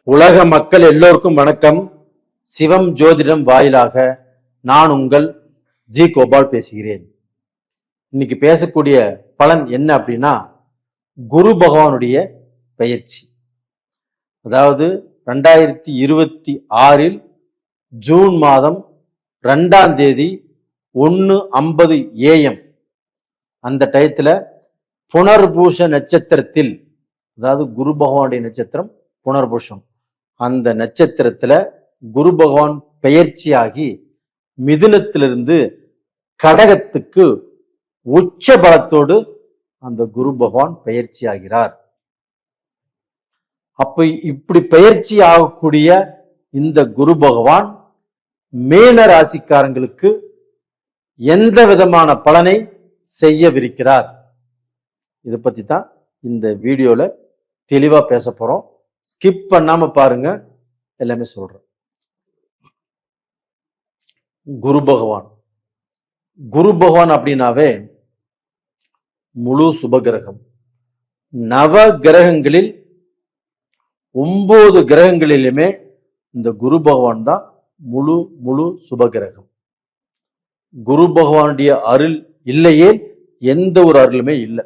உலக மக்கள் எல்லோருக்கும் வணக்கம். சிவம் ஜோதிடம் வாயிலாக நான் உங்கள் ஜி கோபால் பேசுகிறேன். இன்னைக்கு பேசக்கூடிய பலன் என்ன அப்படின்னா, குரு பகவானுடைய பெயர்ச்சி. அதாவது 2026 ஜூன் மாதம் 2ஆம் தேதி 1:50 AM அந்த டயத்துல புனர்பூஷ நட்சத்திரத்தில், அதாவது குரு பகவானுடைய நட்சத்திரம் புனர்பூஷம், அந்த நட்சத்திரத்துல குரு பகவான் பெயர்ச்சியாகி மிதுனத்திலிருந்து கடகத்துக்கு உச்ச பலத்தோடு அந்த குரு பகவான் பெயர்ச்சி ஆகிறார். அப்ப இப்படி பெயர்ச்சி ஆகக்கூடிய இந்த குரு பகவான் மேன ராசிக்காரங்களுக்கு எந்த விதமான பலனை செய்யவிருக்கிறார், இதை பத்தி தான் இந்த வீடியோல தெளிவா பேச போறோம். ஸ்கிப் பண்ணாம பாருங்க, எல்லாமே சொல்றேன். குரு பகவான் அப்படின்னாவே முழு சுபகிரகம். நவ கிரகங்களில் 9 கிரகங்களிலுமே இந்த குரு பகவான் தான் முழு சுபகிரகம். குரு பகவானுடைய அருள் இல்லையே எந்த ஒரு அருளுமே இல்லை.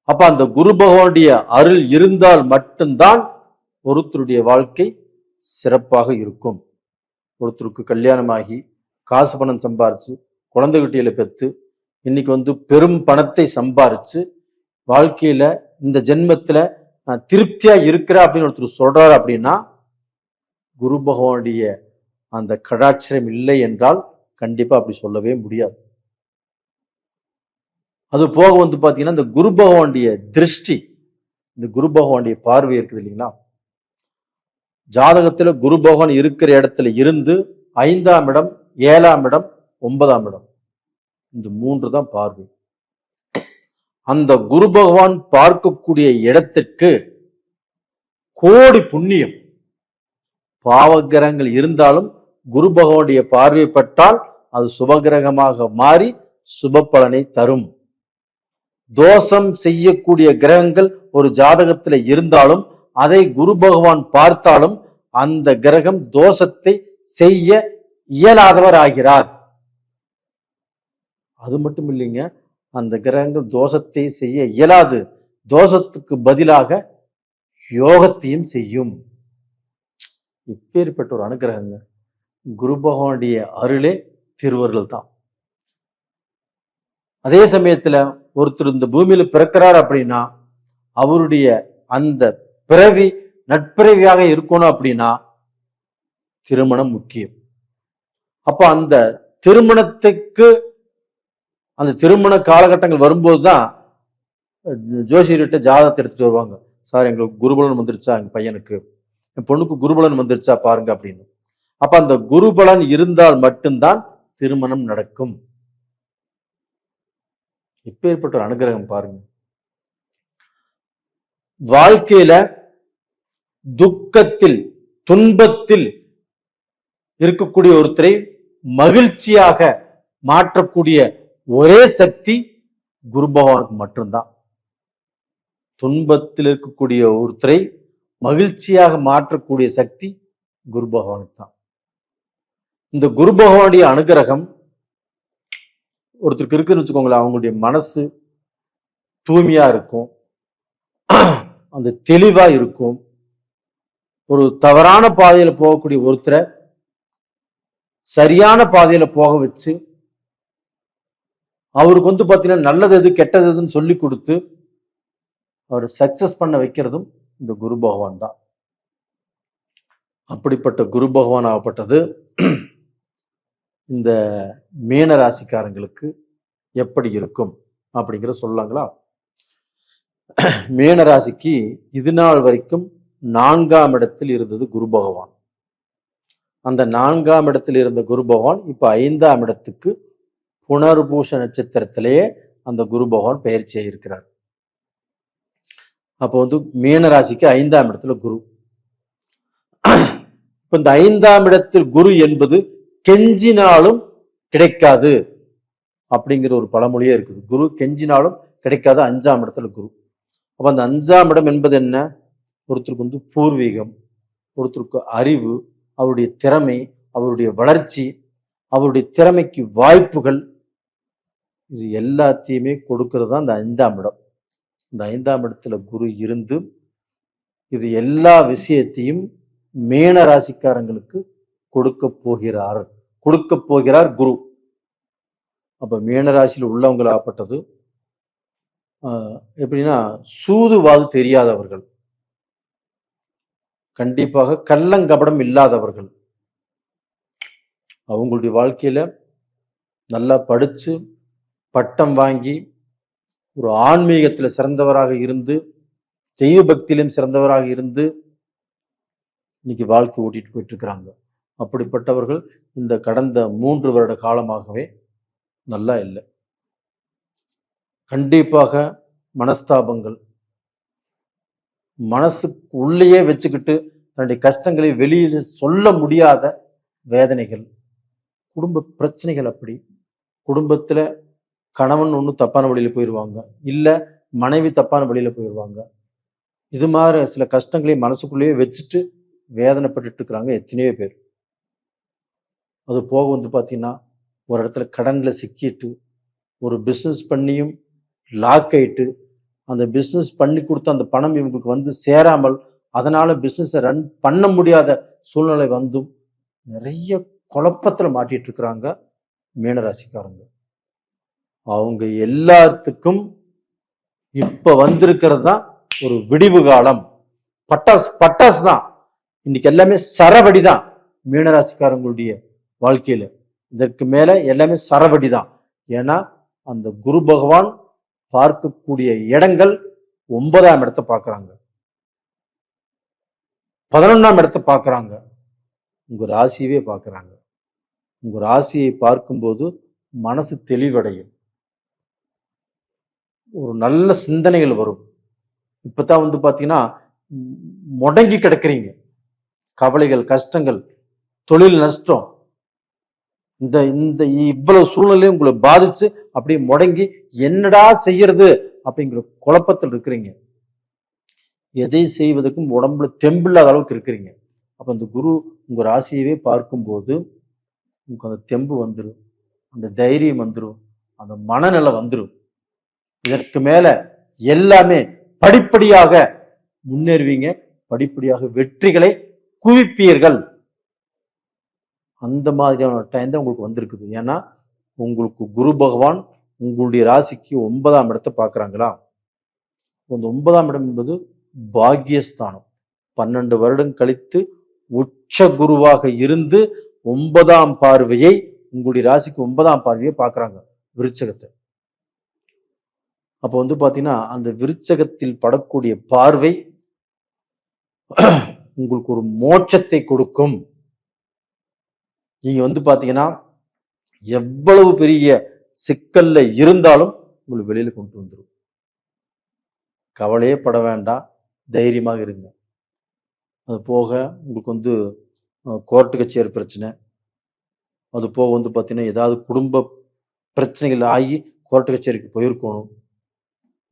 அப்ப அந்த குரு பகவானுடைய அருள் இருந்தால் மட்டும்தான் ஒருத்தருடைய வாழ்க்கை சிறப்பாக இருக்கும். ஒருத்தருக்கு கல்யாணமாகி காசு பணம் சம்பாரிச்சு குழந்தை குட்டிகளை பெற்று இன்னைக்கு பெரும் பணத்தை சம்பாரிச்சு வாழ்க்கையில இந்த ஜென்மத்துல நான் திருப்தியா இருக்கிறேன் அப்படின்னு ஒருத்தர் சொல்றாரு அப்படின்னா, குரு பகவானுடைய அந்த கடாட்சரம் இல்லை என்றால் கண்டிப்பா அப்படி சொல்லவே முடியாது. அது போக பாத்தீங்கன்னா, இந்த குரு பகவானுடைய திருஷ்டி, இந்த குரு பகவானுடைய பார்வை இருக்குது இல்லைங்களா, ஜாதகத்துல குரு பகவான் இருக்கிற இடத்துல இருந்து 5ஆம் இடம், 7ஆம் இடம், 9ஆம் இடம், இந்த 3 தான் பார்வை. அந்த குரு பகவான் பார்க்கக்கூடிய இடத்திற்கு கோடி புண்ணியம். பாவகிரகங்கள் இருந்தாலும் குரு பகவானுடைய பார்வை பட்டால் அது சுபகிரகமாக மாறி சுப பலனை தரும். தோஷம் செய்யக்கூடிய கிரகங்கள் ஒரு ஜாதகத்துல இருந்தாலும் அதை குரு பகவான் பார்த்தாலும் அந்த கிரகம் தோஷத்தை செய்ய இயலாதவர் ஆகிறார். அது மட்டும் இல்லைங்க, அந்த கிரகங்கள் தோஷத்தை செய்ய இயலாது, தோஷத்துக்கு பதிலாக யோகத்தையும் செய்யும். இப்பேற்பட்ட ஒரு அனுகிரகங்க. குரு பகவானுடைய அருளே திருவருள் தான். அதே சமயத்துல ஒருத்தர் இந்த பூமியில பிறக்கிறார் அப்படின்னா அவருடைய அந்த பிறவி நட்பிறவியாக இருக்கணும் அப்படின்னா திருமணம் முக்கியம். அப்ப அந்த திருமணத்துக்கு அந்த திருமண காலகட்டங்கள் வரும்போதுதான் ஜோசியர்கிட்ட ஜாதகத்தை எடுத்துட்டு வருவாங்க. சார், எங்களுக்கு குருபலன் வந்துருச்சா, எங்க பையனுக்கு, என் பொண்ணுக்கு குருபலன் வந்துருச்சா பாருங்க அப்படின்னு. அப்ப அந்த குருபலன் இருந்தால் மட்டும்தான் திருமணம் நடக்கும். இப்பேற்பட்ட ஒரு அனுகிரகம் பாருங்க. வாழ்க்கையில துக்கத்தில் துன்பத்தில் இருக்கக்கூடிய ஒருத்தரை மகிழ்ச்சியாக மாற்றக்கூடிய ஒரே சக்தி குரு பகவானுக்கு மட்டும்தான். துன்பத்தில் இருக்கக்கூடிய ஒருத்தரை மகிழ்ச்சியாக மாற்றக்கூடிய சக்தி குரு பகவானுக்கு தான். இந்த குரு பகவானுடைய அனுகிரகம் ஒருத்தருக்கு இருக்குன்னு வச்சுக்கோங்களேன், அவங்களுடைய மனசு தூய்மையா இருக்கும், அந்த தெளிவா இருக்கும். ஒரு தவறான பாதையில போகக்கூடிய ஒருத்தரை சரியான பாதையில போக வச்சு அவருக்கு பாத்தீங்கன்னா நல்லது எது கெட்டது எதுன்னு சொல்லி கொடுத்து அவர் சக்சஸ் பண்ண வைக்கிறதும் இந்த குரு பகவான் தான். அப்படிப்பட்ட குரு பகவான் ஆகப்பட்டது இந்த மீன ராசிக்காரங்களுக்கு எப்படி இருக்கும் அப்படிங்கிற சொல்லலாங்களா? மீன ராசிக்கு இது நாள் வரைக்கும் 4ஆம் இடத்தில் இருந்தது குரு பகவான். அந்த 4ஆம் இடத்தில் இருந்த குரு பகவான் இப்ப 5ஆம் இடத்துக்கு புனர்பூஷ நட்சத்திரத்திலேயே அந்த குரு பகவான் பெயர்ச்சியாக இருக்கிறார். அப்போ மீன ராசிக்கு 5ஆம் இடத்துல குரு. இப்ப இந்த 5ஆம் இடத்தில் குரு என்பது கெஞ்சினாலும் கிடைக்காது அப்படிங்கிற ஒரு பழமொழியே இருக்குது. குரு கெஞ்சினாலும் கிடைக்காது 5ஆம் இடத்துல குரு. அப்ப அந்த 5ஆம் இடம் என்பது என்ன? ஒருத்தருக்கு வந்து பூர்வீகம், ஒருத்தருக்கு அறிவு, அவருடைய திறமை, அவருடைய வளர்ச்சி, அவருடைய திறமைக்கு வாய்ப்புகள், இது எல்லாத்தையுமே கொடுக்கிறது தான் இந்த 5ஆம் இடம். இந்த 5ஆம் இடத்துல குரு இருந்து இது எல்லா விஷயத்தையும் மீன ராசிக்காரங்களுக்கு கொடுக்க போகிறார் குரு. அப்ப மீன ராசியில் உள்ளவங்களாகப்பட்டது எப்படின்னா சூதுவாது தெரியாதவர்கள், கண்டிப்பாக கள்ளங்கபடம் இல்லாதவர்கள், அவங்களுடைய வாழ்க்கையில நல்லா படிச்சு பட்டம் வாங்கி ஒரு ஆன்மீகத்துல சிறந்தவராக இருந்து தெய்வ பக்தியிலும் சிறந்தவராக இருந்து இன்னைக்கு வாழ்க்கை ஓட்டிட்டு போயிட்டு இருக்கிறாங்க. அப்படிப்பட்டவர்கள் இந்த கடந்த 3 வருட காலமாகவே நல்லா இல்லை. கண்டிப்பாக மனஸ்தாபங்கள், மனசுக்கு உள்ளேயே வச்சுக்கிட்டு தன்னுடைய கஷ்டங்களை வெளியில சொல்ல முடியாத வேதனைகள், குடும்ப பிரச்சனைகள். அப்படி குடும்பத்துல கணவன் ஒண்ணு தப்பான வழியில போயிடுவாங்க, இல்ல மனைவி தப்பான வழியில போயிடுவாங்க. இது மாதிரி சில கஷ்டங்களை மனசுக்குள்ளேயே வச்சுட்டு வேதனைப்பட்டு இருக்கிறாங்க எத்தனையோ பேர். அது போக வந்து பாத்தீங்கன்னா ஒரு இடத்துல கடன்ல சிக்கிட்டு ஒரு பிஸ்னஸ் பண்ணியும் லாக் ஆயிட்டு அந்த பிஸ்னஸ் பண்ணி கொடுத்த அந்த பணம் இவங்களுக்கு வந்து சேராமல் அதனால பிஸ்னஸை ரன் பண்ண முடியாத சூழ்நிலை வந்தும் நிறைய குழப்பத்துல மாட்டிட்டு இருக்கிறாங்க மீனராசிக்காரங்க. அவங்க எல்லாத்துக்கும் இப்ப வந்திருக்கிறது தான் ஒரு விடிவு காலம். பட்டாசு தான். இன்னைக்கு எல்லாமே சரவடி தான் மீனராசிக்காரங்களுடைய வாழ்க்கையில. இதற்கு மேல எல்லாமே சரவடி தான். ஏன்னா அந்த குரு பகவான் பார்க்கக்கூடிய இடங்கள் 9ஆம் இடத்தை பார்க்கறாங்க, 11ஆம் இடத்தை பார்க்கறாங்க, உங்க ராசியவே பார்க்கறாங்க. உங்க ராசியை பார்க்கும்போது மனசு தெளிவடையும், ஒரு நல்ல சிந்தனைகள் வரும். இப்பதான் வந்து பாத்தீங்கன்னா முடங்கி கிடக்குறீங்க, கவலைகள், கஷ்டங்கள், தொழில் நஷ்டம், இந்த இந்த இவ்வளவு சூழ்நிலையும் உங்களை பாதிச்சு அப்படியே முடங்கி என்னடா செய்யறது அப்படிங்கிற குழப்பத்தில் இருக்கிறீங்க. எதை செய்வதற்கும் உடம்புல தெம்பில்லாத அளவுக்கு இருக்கிறீங்க. அப்ப அந்த குரு உங்க ராசியவே பார்க்கும்போது உங்களுக்கு அந்த தெம்பு வந்துடும், அந்த தைரியம் வந்துடும், அந்த மனநிலை வந்துடும். இதற்கு மேல எல்லாமே படிப்படியாக முன்னேறுவீங்க, படிப்படியாக வெற்றிகளை குவிப்பீர்கள். அந்த மாதிரியான டைம் தான் உங்களுக்கு வந்திருக்குது. ஏன்னா உங்களுக்கு குரு பகவான் உங்களுடைய ராசிக்கு 9ஆம் இடத்தை பார்க்கறாங்களா. அந்த 9ஆம் இடம் என்பது பாக்கியஸ்தானம். 12 வருடம் கழித்து உச்ச குருவாக இருந்து 9ஆம் பார்வையை உங்களுடைய ராசிக்கு 9ஆம் பார்வையை பார்க்கறாங்க விருச்சகத்தை. அப்ப வந்து பாத்தீங்கன்னா அந்த விருச்சகத்தில் படக்கூடிய பார்வை உங்களுக்கு ஒரு மோட்சத்தை கொடுக்கும். நீங்க வந்து பாத்தீங்கன்னா எவ்வளவு பெரிய சிக்கல்ல இருந்தாலும் உங்களை வெளியில கொண்டு வந்துடும். கவலையே பட வேண்டாம், தைரியமாக இருங்க. அது போக உங்களுக்கு வந்து கோர்ட்டு கச்சேரி பிரச்சனை, அது போக வந்து பாத்தீங்கன்னா ஏதாவது குடும்ப பிரச்சனைகள் ஆகி கோர்ட்டு கச்சேரிக்கு போயிருக்கணும்,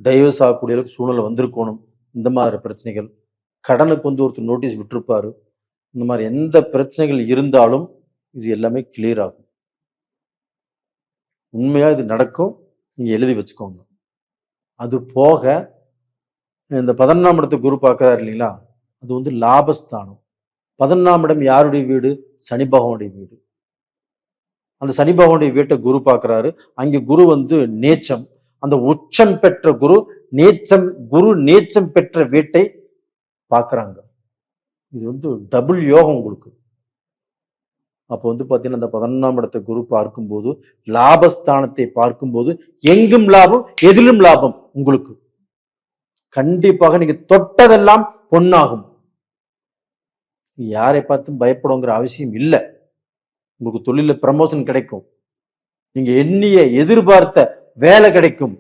டைவர்ஸ் ஆகக்கூடிய அளவுக்கு சூழ்நிலை வந்திருக்கணும். இந்த மாதிரி பிரச்சனைகள், கடனுக்கு வந்து ஒருத்தர் நோட்டீஸ் விட்டுருப்பாரு, இந்த மாதிரி எந்த பிரச்சனைகள் இருந்தாலும் இது எல்லாமே கிளியர் ஆகும். உண்மையா இது நடக்கும், நீங்க எழுதி வச்சுக்கோங்க. அது போக இந்த 11ஆம் இடத்தை குரு பார்க்கிறாரு இல்லைங்களா, அது வந்து லாபஸ்தானம். 11ஆம் இடம் யாருடைய வீடு? சனி பகவானுடைய வீடு. அந்த சனி பகவானுடைய வீட்டை குரு பார்க்கிறாரு. அங்கே குரு வந்து நேச்சம், அந்த உச்சம் பெற்ற குரு நேச்சம் பெற்ற வீட்டை பார்க்கறாங்க. இது வந்து டபுள் யோகம் உங்களுக்கு. அப்போ வந்து பாத்தீங்கன்னா அந்த 11ஆம் இடத்தை குரு பார்க்கும்போது லாபஸ்தானத்தை பார்க்கும்போது எங்கும் லாபம், எதிலும் லாபம். உங்களுக்கு கண்டிப்பாக நீங்க தொட்டதெல்லாம் பொன்னாகும். யாரை பார்த்தும் பயப்படுங்கிற அவசியம் இல்லை. உங்களுக்கு தொழில ப்ரமோஷன் கிடைக்கும், நீங்க எண்ணிய எதிர்பார்த்த வேலை கிடைக்கும்,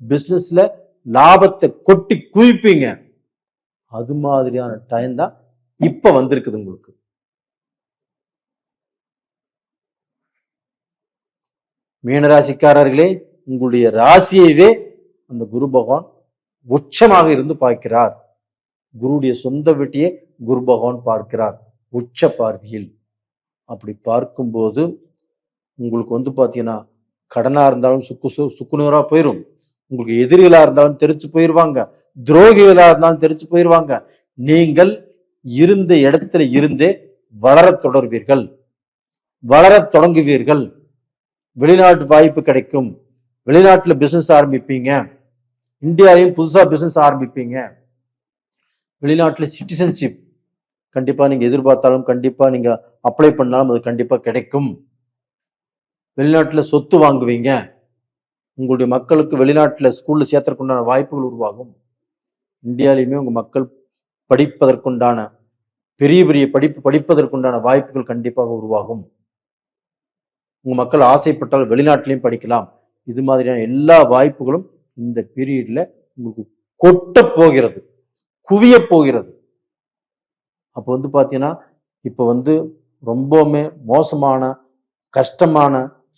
பிசினஸ்ல லாபத்தை கொட்டி குவிப்பீங்க. அது மாதிரியான டைம் தான் இப்ப வந்திருக்குது உங்களுக்கு. மீனராசிக்காரர்களே, உங்களுடைய ராசியவே அந்த குரு பகவான் உச்சமாக இருந்து பார்க்கிறார். குருவுடைய சொந்த வீட்டையே குரு பகவான் பார்க்கிறார் உச்ச பார்வையில். அப்படி பார்க்கும்போது உங்களுக்கு பார்த்தீங்கன்னா கடனா இருந்தாலும் சுக்குநூறா போயிடும். உங்களுக்கு எதிரிகளா இருந்தாலும் தெரிச்சு போயிடுவாங்க, துரோகிகளா இருந்தாலும் தெரிச்சு போயிடுவாங்க. நீங்கள் இருந்த இடத்துல இருந்தே வளர தொடர்வீர்கள், வளர தொடங்குவீர்கள். வெளிநாட்டு வாய்ப்பு கிடைக்கும், வெளிநாட்டுல பிசினஸ் ஆரம்பிப்பீங்க, இந்தியாவையும் புதுசா பிசினஸ் ஆரம்பிப்பீங்க. வெளிநாட்டுல சிட்டிசன்ஷிப் கண்டிப்பா நீங்க எதிர்பார்த்தாலும் கண்டிப்பா நீங்க அப்ளை பண்ணாலும் அது கண்டிப்பா கிடைக்கும். வெளிநாட்டுல சொத்து வாங்குவீங்க, உங்களுடைய மக்களுக்கு வெளிநாட்டுல ஸ்கூல்ல சேர்த்தறதுக்குண்டான வாய்ப்புகள் உருவாகும். இந்தியாலையுமே உங்க மக்கள் படிப்பதற்குண்டான பெரிய பெரிய படிப்பதற்குண்டான வாய்ப்புகள் கண்டிப்பாக உருவாகும். உங்க மக்கள் ஆசைப்பட்டால் வெளிநாட்டிலையும் படிக்கலாம். இது மாதிரியான எல்லா வாய்ப்புகளும் இந்த பீரியட்ல உங்களுக்கு கொட்ட போகிறது, குவிய போகிறது. அப்போ பாத்தீங்கன்னா இப்ப ரொம்பவுமே மோசமான கஷ்டமான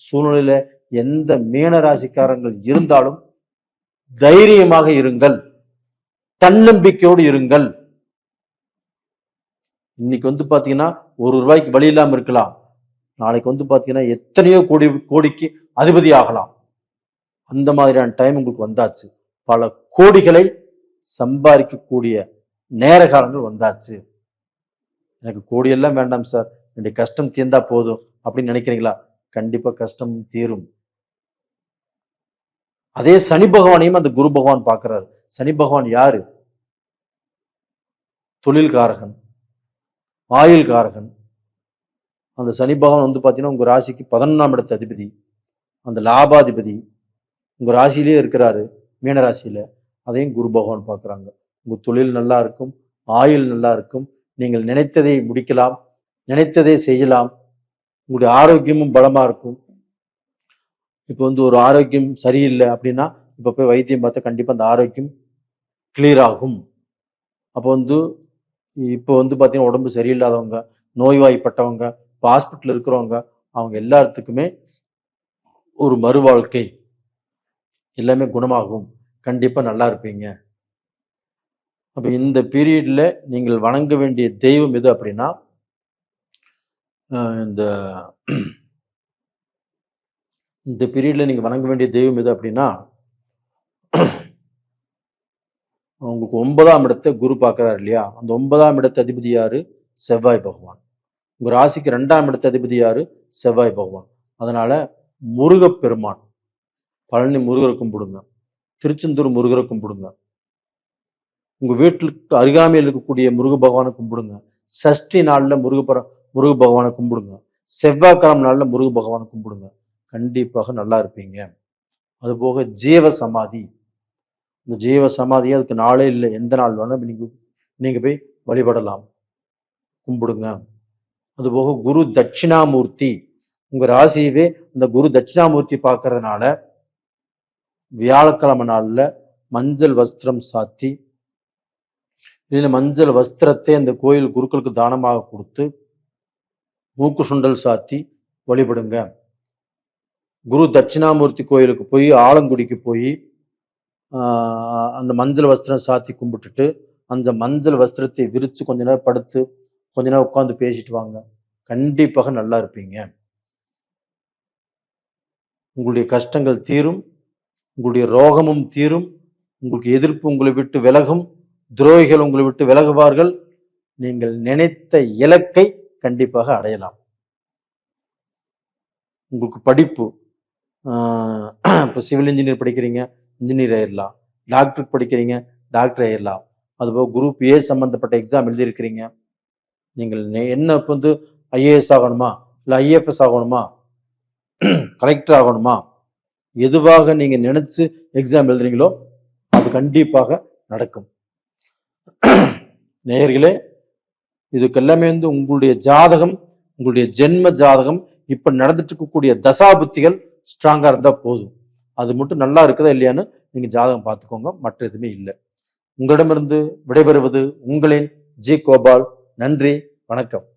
சூழ்நிலையில எந்த மீன ராசிக்காரங்கள் இருந்தாலும் தைரியமாக இருங்கள், தன்னம்பிக்கையோடு இருங்கள். இன்னைக்கு பாத்தீங்கன்னா ₹1 வழி இல்லாம இருக்கலாம், நாளைக்கு பாத்தீங்கன்னா எத்தனையோ கோடிக்கு அதிபதி ஆகலாம். அந்த மாதிரியான டைம் உங்களுக்கு வந்தாச்சு. பல கோடிகளை சம்பாதிக்கக்கூடிய நேர காலங்கள் வந்தாச்சு. எனக்கு கோடியெல்லாம் வேண்டாம் சார், என்னுடைய கஷ்டம் தீர்ந்தா போதும் அப்படின்னு நினைக்கிறீங்களா? கண்டிப்பா கஷ்டம் தீரும். அதே சனி பகவானையும் அந்த குரு பகவான் பார்க்கிறாரு. சனி பகவான் யாரு? தொழில்காரகன், ஆயுள் காரகன். அந்த சனி பகவான் பாத்தீங்கன்னா உங்க ராசிக்கு 11ஆம் இடத்து அதிபதி, அந்த லாபாதிபதி உங்க ராசியிலேயே இருக்கிறாரு, மீன ராசியில. அதையும் குரு பகவான் பார்க்கிறாங்க. உங்க தொழில் நல்லா இருக்கும், ஆயுள் நல்லா இருக்கும், நீங்கள் நினைத்ததை முடிக்கலாம், நினைத்ததை செய்யலாம், உங்களுடைய ஆரோக்கியமும் பலமா இருக்கும். இப்போ ஒரு ஆரோக்கியம் சரியில்லை அப்படின்னா இப்ப போய் வைத்தியம் பார்த்தா கண்டிப்பா அந்த ஆரோக்கியம் கிளியர் ஆகும். அப்போ இப்போ பாத்தீங்கன்னா உடம்பு சரியில்லாதவங்க, நோய்வாய்ப்பட்டவங்க, இப்போ ஹாஸ்பிட்டல் இருக்கிறவங்க, அவங்க எல்லாத்துக்குமே ஒரு மறுவாழ்க்கை எல்லாமே குணமாகும், கண்டிப்பா நல்லா இருப்பீங்க. அப்ப இந்த பீரியட்ல நீங்கள் வணங்க வேண்டிய தெய்வம் எது அப்படின்னா இந்த பீரியட்ல நீங்க வணங்க வேண்டிய தெய்வம் எது அப்படின்னா உங்களுக்கு 9ஆம் இடத்தை குரு பார்க்கிறார் இல்லையா, அந்த 9ஆம் இடத்து அதிபதி யாரு? செவ்வாய் பகவான். உங்க ராசிக்கு 2ஆம் இடத்து அதிபதி யாரு? செவ்வாய் பகவான். அதனால முருகப்பெருமான், பழனி முருகரை கும்பிடுங்க, திருச்செந்தூர் முருகரை கும்பிடுங்க, உங்க வீட்டுக்கு அருகாமையில் இருக்கக்கூடிய முருக பகவானை கும்பிடுங்க, சஷ்டி நாள்ல முருக பகவானை கும்பிடுங்க, செவ்வாய்க்கிழமை நாள்ல முருக பகவானை கும்பிடுங்க, கண்டிப்பாக நல்லா இருப்பீங்க. அது போக ஜீவ சமாதி, இந்த ஜீவ சமாதியை அதுக்கு நாளே இல்லை, எந்த நாள் வேணாலும் நீங்க போய் வழிபடலாம், கும்பிடுங்க. அதுபோக குரு தட்சிணாமூர்த்தி, உங்க ராசியவே இந்த குரு தட்சிணாமூர்த்தி பார்க்கறதுனால வியாழக்கிழமை நாள்ல மஞ்சள் வஸ்திரம் சாத்தி, இல்லைன்னா மஞ்சள் வஸ்திரத்தை அந்த கோயில் குருக்களுக்கு தானமாக கொடுத்து மூக்கு சுண்டல் சாத்தி வழிபடுங்க. குரு தட்சிணாமூர்த்தி கோயிலுக்கு போய் ஆலங்குடிக்கு போய் அந்த மஞ்சள் வஸ்திரம் சாத்தி கும்பிட்டுட்டு அந்த மஞ்சள் வஸ்திரத்தை விரிச்சு கொஞ்ச நேரம் படுத்து கொஞ்ச நேரம் உட்காந்து பேசிட்டு வாங்க, கண்டிப்பாக நல்லா இருப்பீங்க. உங்களுடைய கஷ்டங்கள் தீரும், உங்களுடைய ரோகமும் தீரும், உங்களுக்கு எதிர்ப்பு உங்களை விட்டு விலகும், துரோகிகள் உங்களை விட்டு விலகுவார்கள், நீங்கள் நினைத்த இலக்கை கண்டிப்பாக அடையலாம். உங்களுக்கு படிப்பு, இப்போ சிவில் இன்ஜினியர் படிக்கிறீங்க, இன்ஜினியர் ஆயிடலாம், டாக்டர் படிக்கிறீங்க, டாக்டர் ஆயிடலாம். அதுபோக குரூப் ஏ சம்பந்தப்பட்ட எக்ஸாம் எழுதியிருக்கிறீங்க, நீங்கள் என்ன இப்போ ஐஏஎஸ் ஆகணுமா, இல்லை ஐஎஃப்எஸ் ஆகணுமா, கலெக்டர் ஆகணுமா, எதுவாக நீங்க நினைச்சு எக்ஸாம் எழுதுறீங்களோ அது கண்டிப்பாக நடக்கும். நேயர்களே, இதுக்கு எல்லாமே உங்களுடைய ஜாதகம், உங்களுடைய ஜென்ம ஜாதகம், இப்ப நடந்துட்டு இருக்கக்கூடிய தசாபுத்திகள் ஸ்ட்ராங்கா இருந்தா போதும். அது மட்டும் நல்லா இருக்குதா இல்லையான்னு நீங்க ஜாதகம் பார்த்துக்கோங்க, மற்ற எதுவுமே இல்லை. உங்களிடமிருந்து விடைபெறுவது உங்களின் ஜி கோபால். நன்றி, வணக்கம்.